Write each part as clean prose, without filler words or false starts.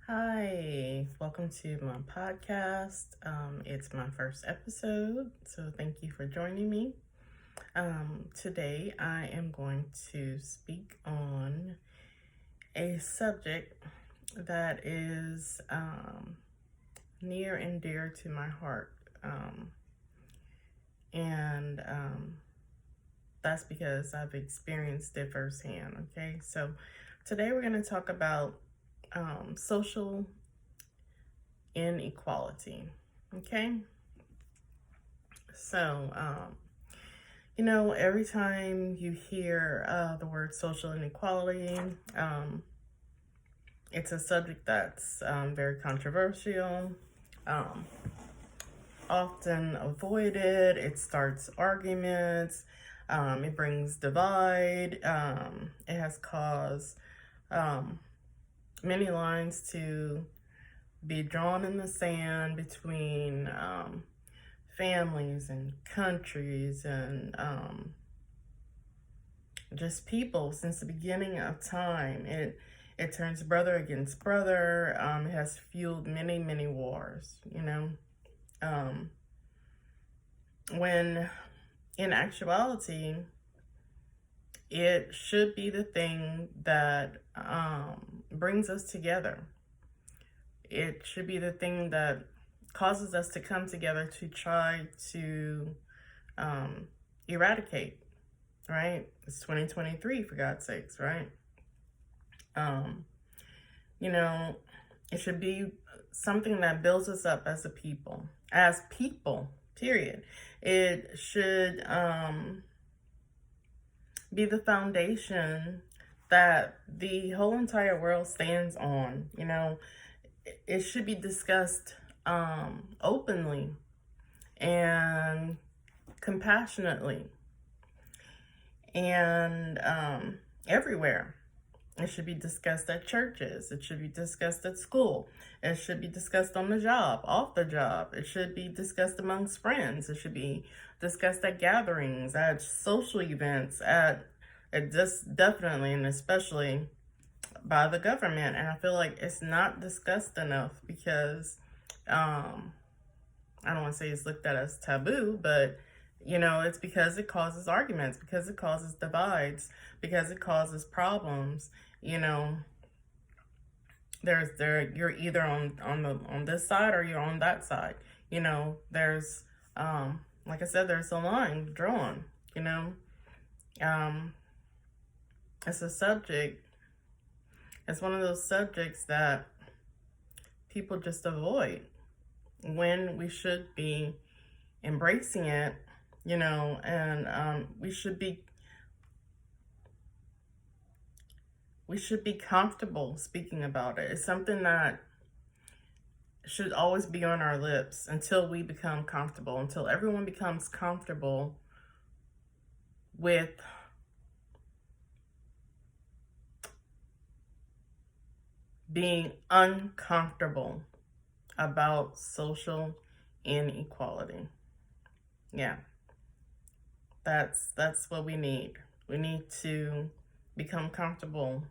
Hi, welcome to my podcast. It's my first episode, so thank you for joining me. Today, I am going to speak on a subject that is near and dear to my heart. And that's because I've experienced it firsthand. Okay, so today we're going to talk about social inequality. Okay, so every time you hear the word social inequality, it's a subject that's very controversial, um, often avoided. It starts arguments. It brings divide. It has caused many lines to be drawn in the sand between families and countries and just people since the beginning of time. It turns brother against brother. It has fueled many wars. When in actuality, it should be the thing that brings us together. It should be the thing that causes us to come together to try to eradicate, right? It's 2023, for God's sakes, right? It should be something that builds us up as people, period. It should be the foundation that the whole entire world stands on. It should be discussed openly and compassionately and everywhere. It should be discussed at churches. It should be discussed at school. It should be discussed on the job, off the job. It should be discussed amongst friends. It should be discussed at gatherings, at social events, at just definitely and especially by the government. And I feel like it's not discussed enough because I don't want to say it's looked at as taboo, but it's because it causes arguments, because it causes divides, because it causes problems. You're either on this side or you're on that side. There's like I said, there's a line drawn. It's a subject. It's one of those subjects that people just avoid when we should be embracing it, and we should be comfortable speaking about it. It's something that should always be on our lips until we become comfortable, until everyone becomes comfortable with being uncomfortable about social inequality. Yeah, that's what we need. We need to become comfortable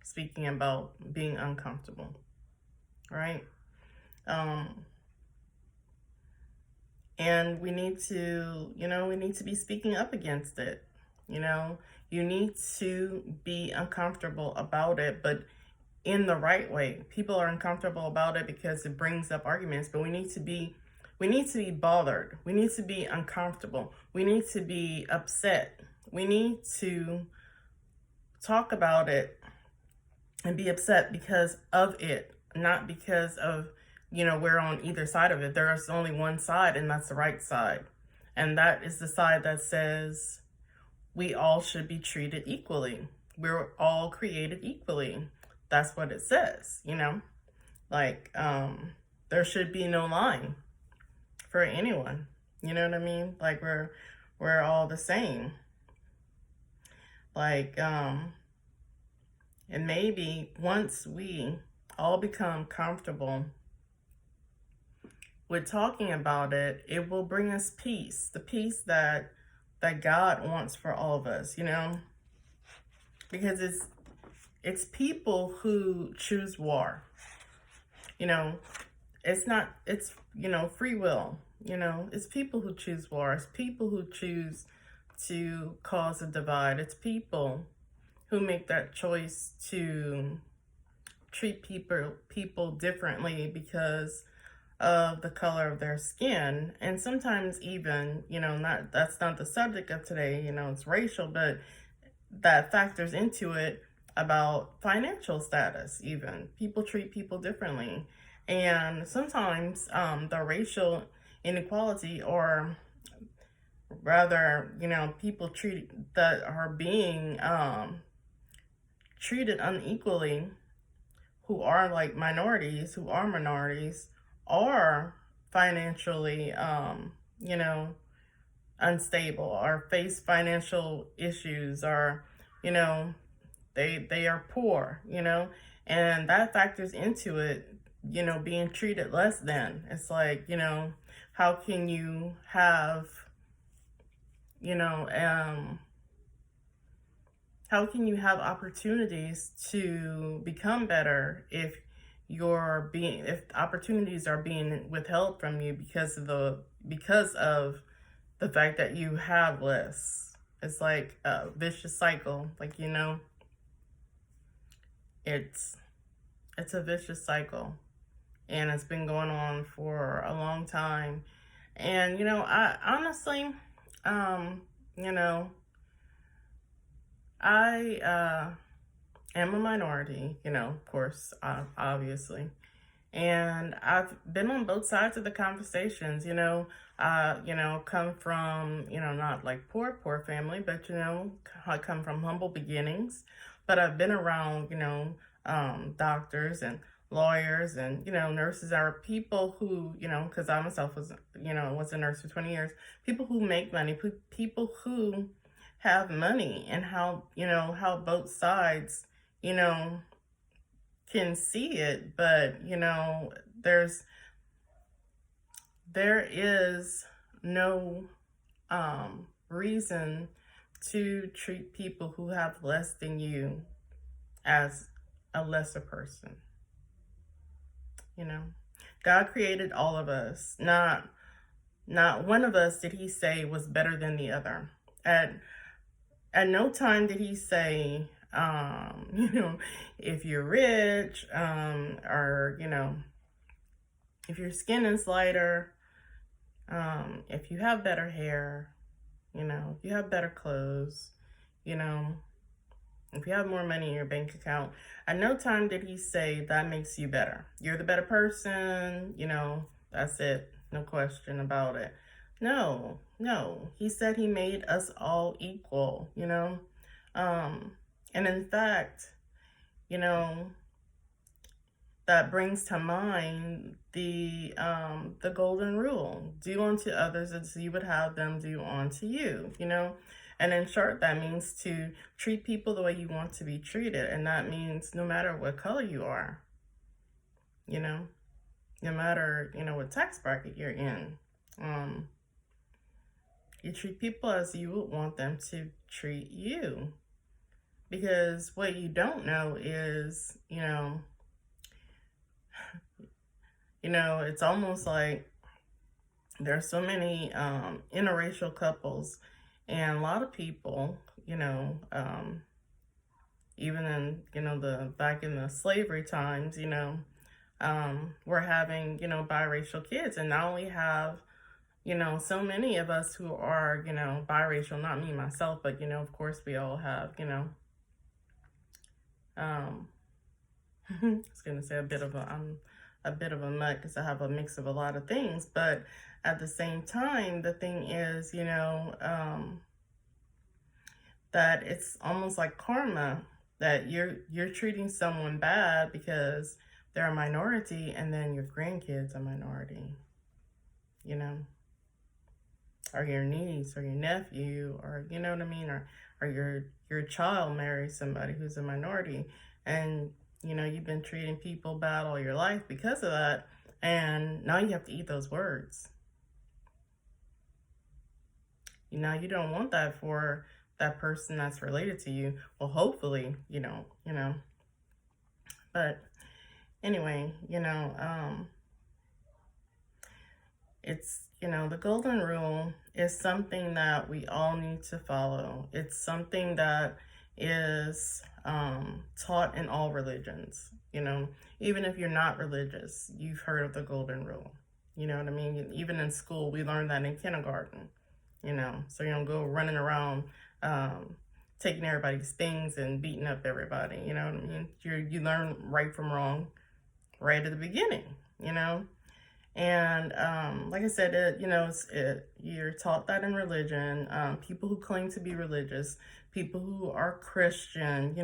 speaking about being uncomfortable, right? And we need to be speaking up against it. You need to be uncomfortable about it, but in the right way. People are uncomfortable about it because it brings up arguments, but we need to be bothered. We need to be uncomfortable. We need to be upset. We need to talk about it and be upset because of it, not because of, we're on either side of it. There is only one side, and that's the right side. And that is the side that says we all should be treated equally. We're all created equally. That's what it says, like, there should be no line for anyone. You know what I mean? Like we're all the same. Like, and maybe once we all become comfortable with talking about it, it will bring us peace, the peace that God wants for all of us, because it's people who choose war. You know, it's, free will. It's people who choose war. It's people who choose to cause a divide. It's people who make that choice to treat people differently because of the color of their skin. And sometimes even, not that's not the subject of today, it's racial, but that factors into it about financial status. Even people treat people differently. And sometimes the racial inequality, or rather, people that are being treated unequally, who are like minorities, are financially, unstable, or face financial issues, or, you know, they are poor, and that factors into it, being treated less than. It's like, how can you have, you know, um, how can you have opportunities to become better if opportunities are being withheld from you because of the fact that you have less? It's like a vicious cycle. Like, it's it's a vicious cycle, and it's been going on for a long time. And I honestly, um, you know, I am a minority, of course, obviously. And I've been on both sides of the conversations, come from, not like poor family, but, I come from humble beginnings. But I've been around, doctors and lawyers and, nurses, are people who, because I myself was a nurse for 20 years, people who make money, people who have money, and how both sides, you know, can see it. But there's there is no reason to treat people who have less than you as a lesser person. God created all of us. Not one of us did he say was better than the other. At no time did he say, if you're rich, or, if your skin is lighter, if you have better hair, if you have better clothes, if you have more money in your bank account. At no time did he say that makes you better. You're the better person, that's it. No question about it. No. He said he made us all equal, and in fact, that brings to mind the golden rule: do unto others as you would have them do unto you. And in short, that means to treat people the way you want to be treated, and that means no matter what color you are, no matter what tax bracket you're in, you treat people as you would want them to treat you. Because what you don't know is, it's almost like there's so many interracial couples, and a lot of people, even in, the back in the slavery times, we're having, biracial kids. And not only have, so many of us who are, biracial, not me myself, but, of course we all have, I was gonna say I'm a bit of a mutt because I have a mix of a lot of things. But at the same time, the thing is, that it's almost like karma, that you're treating someone bad because they're a minority, and then your grandkids are minority, or your niece or your nephew, or you know what I mean, or your child marries somebody who's a minority, and you've been treating people bad all your life because of that, and now you have to eat those words. You don't want that for that person that's related to you. Well, hopefully, but anyway, it's, the golden rule is something that we all need to follow. It's something that is taught in all religions, even if you're not religious, you've heard of the golden rule. You know what I mean? Even in school, we learned that in kindergarten, so you don't go running around taking everybody's things and beating up everybody, you know what I mean? You learn right from wrong right at the beginning, And like I said, you're taught that in religion. People who claim to be religious, people who are Christian,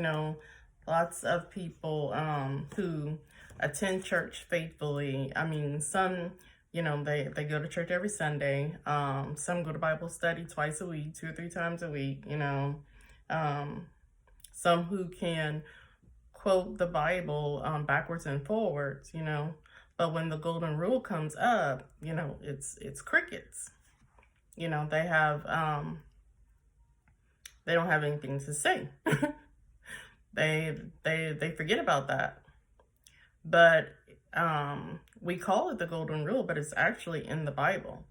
lots of people who attend church faithfully. I mean, some, they go to church every Sunday. Some go to Bible study twice a week, 2 or 3 times a week, Some who can quote the Bible backwards and forwards, But when the golden rule comes up, it's crickets. They have they don't have anything to say. they forget about that. But we call it the golden rule, but it's actually in the Bible,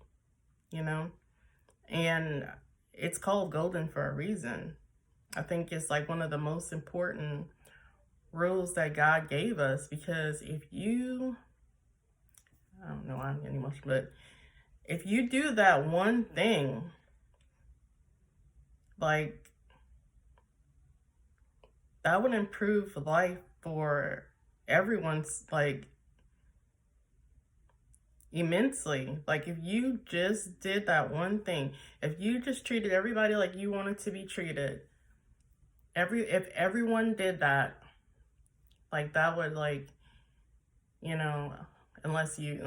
and it's called golden for a reason. I think it's like one of the most important rules that God gave us, because if you, I don't know why I'm getting emotional, but if you do that one thing, like, that would improve life for everyone's, like, immensely. Like, if you just did that one thing, if you just treated everybody like you wanted to be treated, if everyone did that, like, that would, like, unless you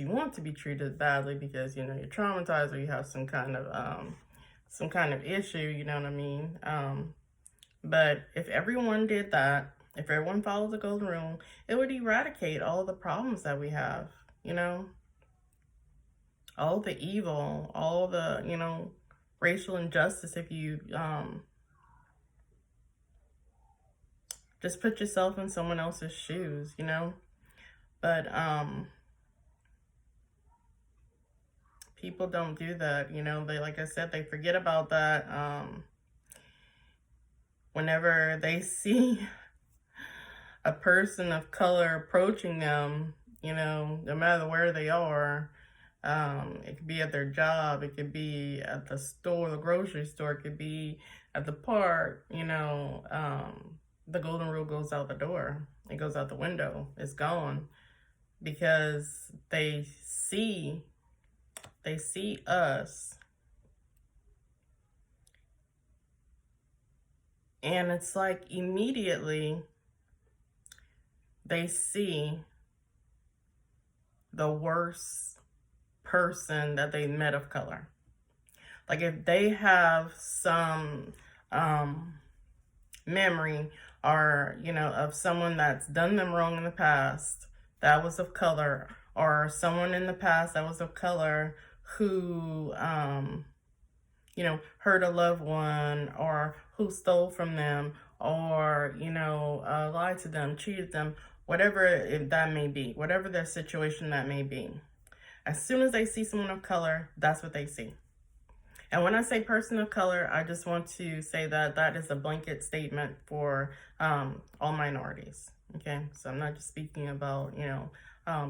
want to be treated badly because, you're traumatized or you have some kind of issue, you know what I mean? But if everyone did that, if everyone followed the golden rule, it would eradicate all the problems that we have, all the evil, all the, racial injustice. If you, just put yourself in someone else's shoes, but people don't do that, they, like I said, they forget about that. Whenever they see a person of color approaching them, no matter where they are, it could be at their job, it could be at the store, the grocery store, it could be at the park, the golden rule goes out the door. It goes out the window. It's gone, because they see us, and it's like immediately they see the worst person that they met of color. Like, if they have some memory or, of someone that's done them wrong in the past that was of color, or someone in the past that was of color who, hurt a loved one, or who stole from them, or, lied to them, cheated them, whatever that may be, whatever their situation that may be. As soon as they see someone of color, that's what they see. And when I say person of color, I just want to say that that is a blanket statement for all minorities. Okay, so I'm not just speaking about,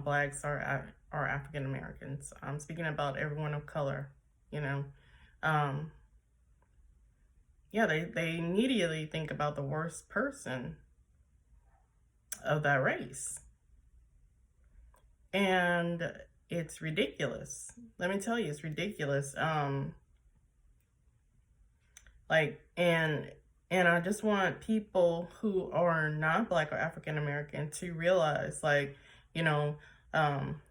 blacks or African Americans. I'm speaking about everyone of color, Yeah, they immediately think about the worst person of that race. And it's ridiculous. Let me tell you, it's ridiculous. And I just want people who are not black or African American to realize,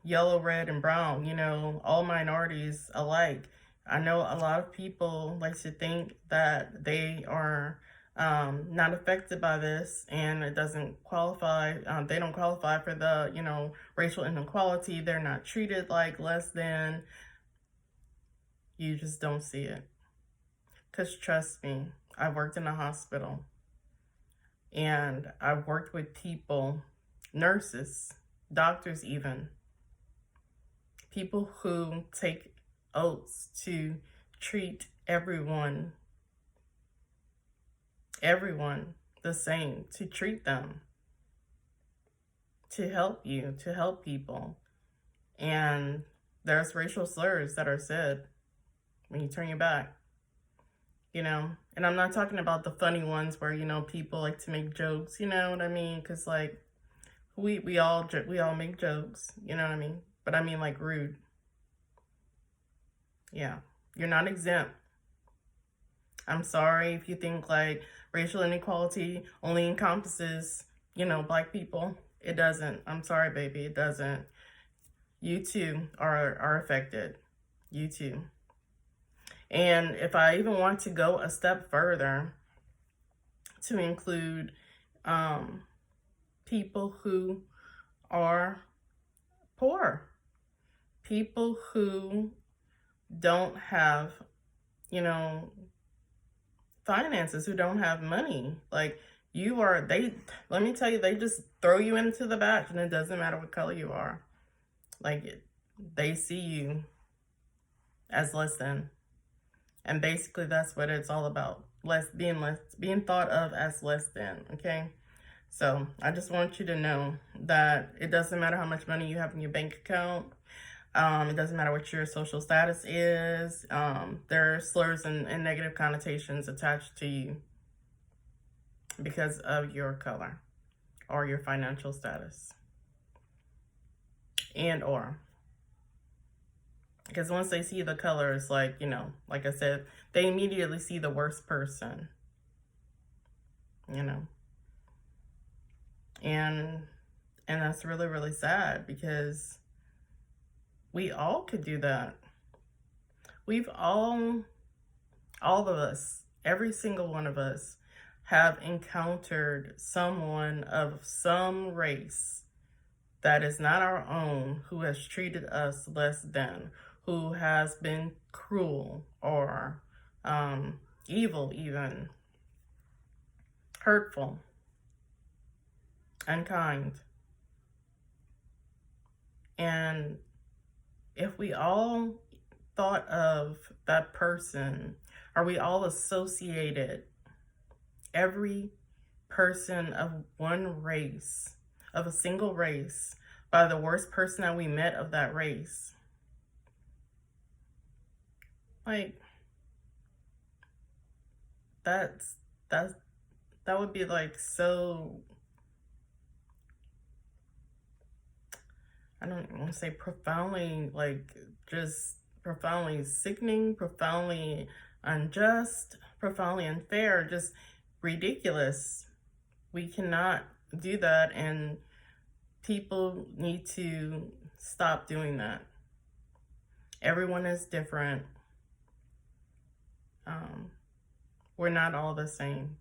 yellow, red, and brown, all minorities alike. I know a lot of people like to think that they are not affected by this, and it doesn't qualify. They don't qualify for the, racial inequality. They're not treated like less than. You just don't see it. Because trust me, I worked in a hospital, and I worked with people nurses, doctors even. People who take oaths to treat everyone the same, to treat them, to help you, to help people. And there's racial slurs that are said when you turn your back, you know. And I'm not talking about the funny ones where, you know, people like to make jokes, you know what I mean? Because, like, we all make jokes, you know what I mean? But I mean, like, rude. Yeah, you're not exempt. I'm sorry if you think, like, racial inequality only encompasses, you know, Black people. It doesn't. I'm sorry, baby, it doesn't. You too are affected. You too. And if I even want to go a step further, to include people who are poor, people who don't have, you know, finances, who don't have money. Like, let me tell you, they just throw you into the batch, and it doesn't matter what color you are. Like, they see you as less than. And basically that's what it's all about. Being thought of as less than, okay? So I just want you to know that it doesn't matter how much money you have in your bank account. It doesn't matter what your social status is. There are slurs and negative connotations attached to you because of your color or your financial status. Because once they see the color, it's like, you know, like I said, they immediately see the worst person, you know. And that's really, really sad, because we all could do that. We've all of us, every single one of us, have encountered someone of some race that is not our own who has treated us less than, who has been cruel or evil, even hurtful, unkind. And if we all thought of that person, or we all associated every person of one race, of a single race, by the worst person that we met of that race, like, that would be, like, so, I don't want to say profoundly, like, just profoundly sickening, profoundly unjust, profoundly unfair, just ridiculous. We cannot do that, and people need to stop doing that. Everyone is different. We're not all the same.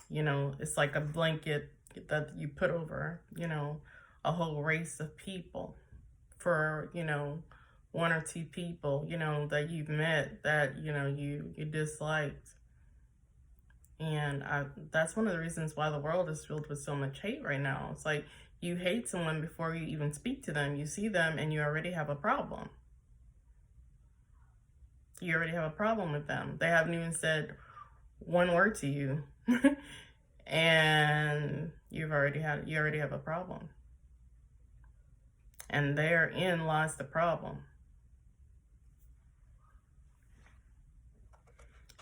You know, it's like a blanket that you put over, you know, a whole race of people for, you know, one or two people, you know, that you've met that, you know, you disliked. And that's one of the reasons why the world is filled with so much hate right now. It's like, you hate someone before you even speak to them. You see them and you already have a problem. You already have a problem with them. They haven't even said one word to you. And you already have a problem. And therein lies the problem.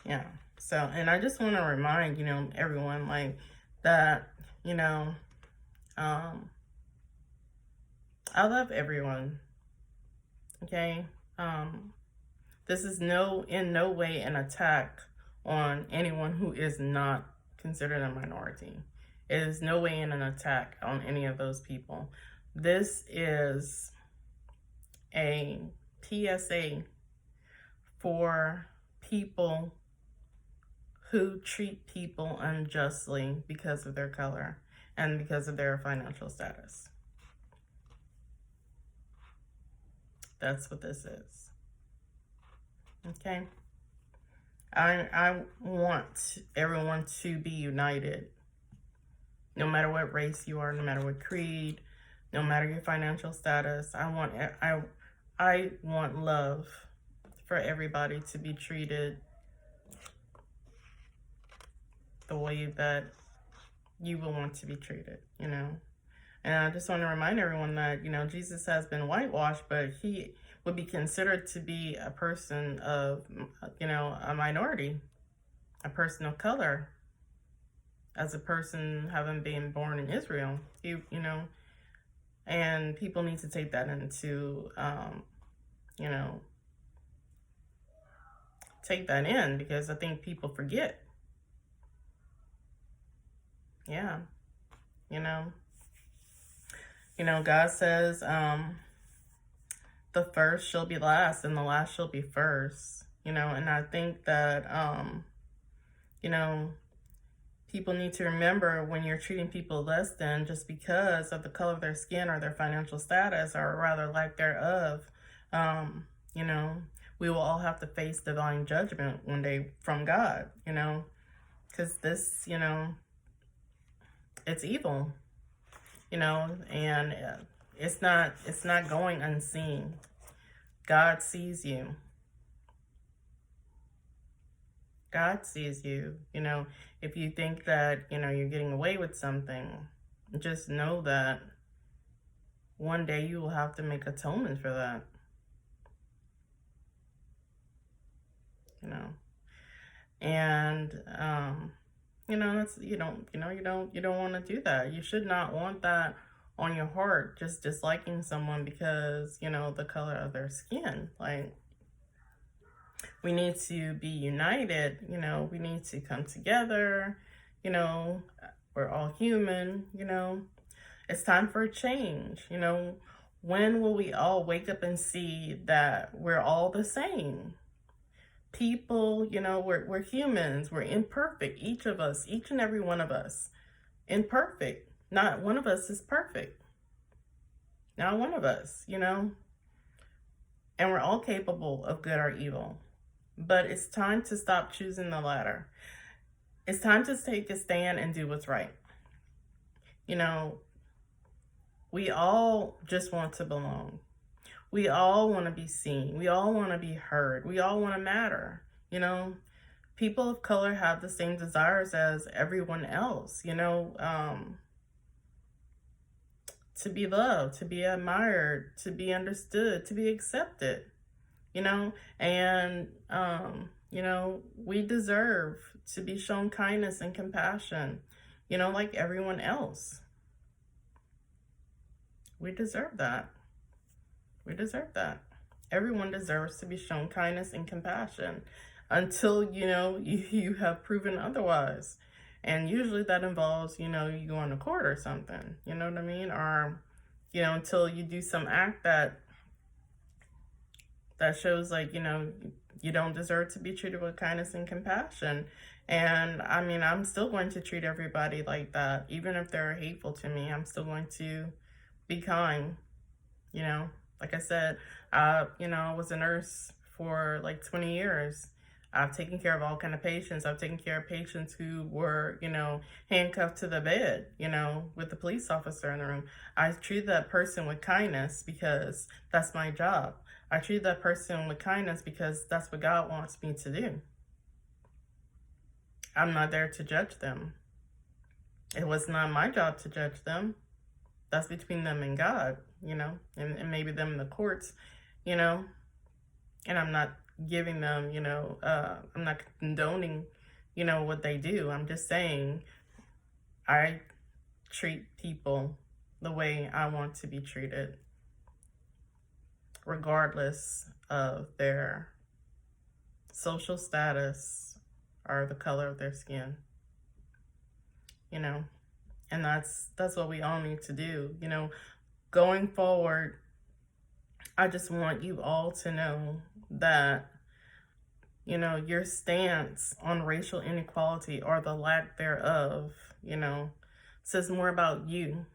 Yeah. So, and I just want to remind, you know, everyone, like, that, you know, I love everyone. Okay? This is in no way an attack on anyone who is not considered a minority. It is no way an attack on any of those people. This is a PSA for people who treat people unjustly because of their color and because of their financial status. That's what this is. Okay? I want everyone to be united. no matter what race you are, no matter what creed, no matter your financial status. I want love for everybody to be treated the way that you will want to be treated, you know. And I just want to remind everyone that, you know, Jesus has been whitewashed, but he would be considered to be a person of, you know, a minority, a person of color, as a person having been born in Israel. You know, and people need to take that into, you know, take that in, because I think people forget. Yeah, you know. God says, the first shall be last and the last shall be first, you know. And I think that, you know, people need to remember, when you're treating people less than just because of the color of their skin or their financial status, or rather lack thereof, you know, we will all have to face divine judgment one day from God, you know, because this, you know, it's evil, you know, and it's not going unseen. God sees you. God sees you. You know, if you think that, you know, you're getting away with something, just know that one day you will have to make atonement for that. You know, and you know, that's, you don't want to do that. You should not want that on your heart, just disliking someone because, you know, the color of their skin. Like, we need to be united, you know, we need to come together, you know, we're all human, you know. It's time for a change, you know. When will we all wake up and see that we're all the same? People, you know, we're humans, we're imperfect, each of us, each and every one of us, imperfect. Not one of us is perfect. Not one of us, you know. And we're all capable of good or evil. But it's time to stop choosing the latter. It's time to take a stand and do what's right. You know, we all just want to belong. We all want to be seen. We all want to be heard. We all want to matter. You know, people of color have the same desires as everyone else, you know, to be loved, to be admired, to be understood, to be accepted, you know, and, you know, we deserve to be shown kindness and compassion, you know, like everyone else. We deserve that. We deserve that. Everyone deserves to be shown kindness and compassion until, you know, you have proven otherwise. And usually that involves, you know, you going to court or something, you know what I mean? Or, you know, until you do some act that shows, like, you know, you don't deserve to be treated with kindness and compassion. And I mean, I'm still going to treat everybody like that. Even if they're hateful to me, I'm still going to be kind, you know. Like I said, you know, I was a nurse for like 20 years. I've taken care of all kind of patients. I've taken care of patients who were, you know, handcuffed to the bed, you know, with the police officer in the room. I treat that person with kindness because that's my job. I treat that person with kindness because that's what God wants me to do. I'm not there to judge them. It was not my job to judge them. That's between them and God, you know, and maybe them in the courts, you know. And I'm not giving them, you know, I'm not condoning, you know, what they do. I'm just saying I treat people the way I want to be treated, regardless of their social status or the color of their skin, you know. And that's what we all need to do, you know. Going forward, I just want you all to know that, you know, your stance on racial inequality or the lack thereof, you know, says more about you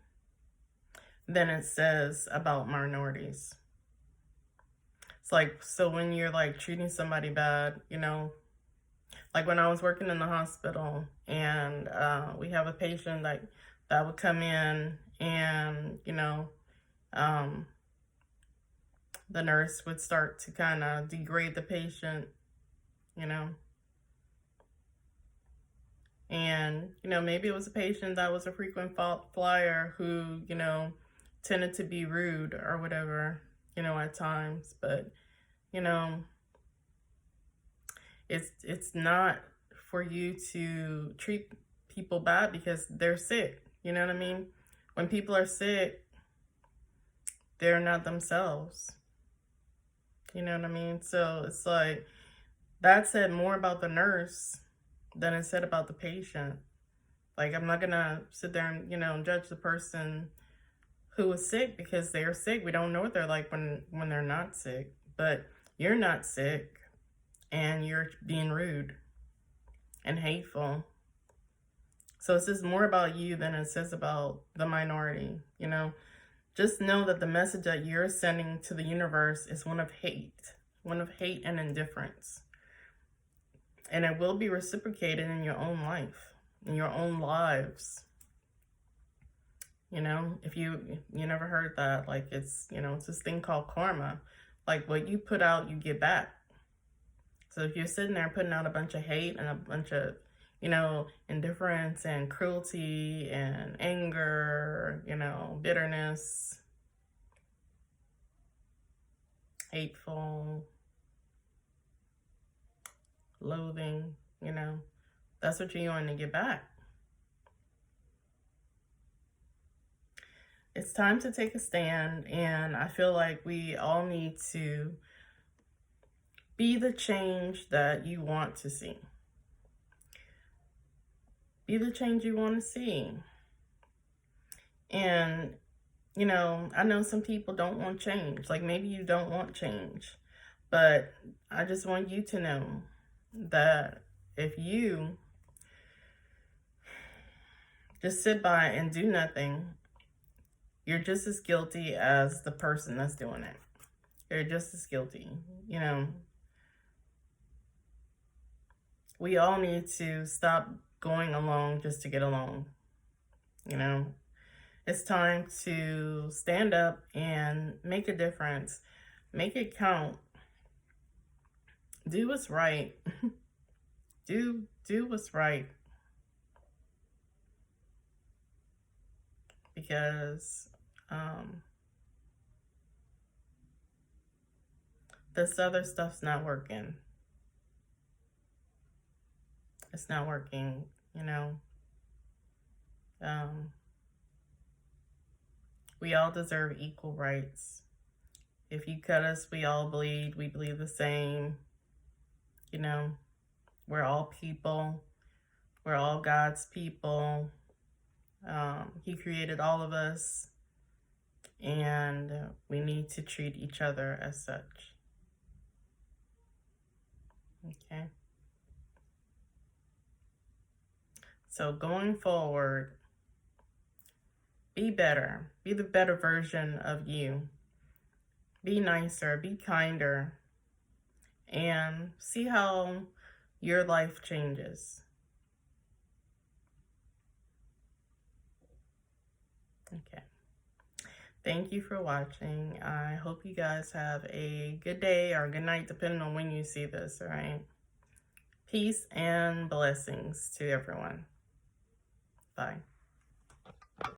than it says about minorities. It's like, so when you're like treating somebody bad, you know, like when I was working in the hospital and we have a patient that would come in, and, the nurse would start to kind of degrade the patient, you know. And, maybe it was a patient that was a frequent flyer who, tended to be rude or whatever, at times. But, you know, it's not for you to treat people bad because they're sick. You know what I mean? When people are sick, they're not themselves. You know what I mean? So it's like, that said more about the nurse than it said about the patient. Like, I'm not gonna sit there and, judge the person who was sick because they're sick. We don't know what they're like when they're not sick. But you're not sick, and you're being rude and hateful. So it's just more about you than it says about the minority, Just know that the message that you're sending to the universe is one of hate and indifference. And it will be reciprocated in your own life, in your own lives. If you never heard that, like, it's this thing called karma. Like, what you put out, you get back. So if you're sitting there putting out a bunch of hate and a bunch of, indifference and cruelty and anger, bitterness, hateful, loathing, that's what you're going to get back. It's time to take a stand, and I feel like we all need to be the change that you want to see. Be the change you want to see. And, I know some people don't want change. Like, maybe you don't want change. But I just want you to know that if you just sit by and do nothing, you're just as guilty as the person that's doing it. You're just as guilty, We all need to stop going along just to get along, It's time to stand up and make a difference. Make it count. Do what's right. Do what's right. Because this other stuff's not working. It's not working, We all deserve equal rights. If you cut us, we all bleed. We bleed the same. We're all people. We're all God's people. He created all of us, and we need to treat each other as such. Okay? So going forward, be better. Be the better version of you. Be nicer. Be kinder. And see how your life changes. Okay. Thank you for watching. I hope you guys have a good day or good night, depending on when you see this, all right? Peace and blessings to everyone. Bye.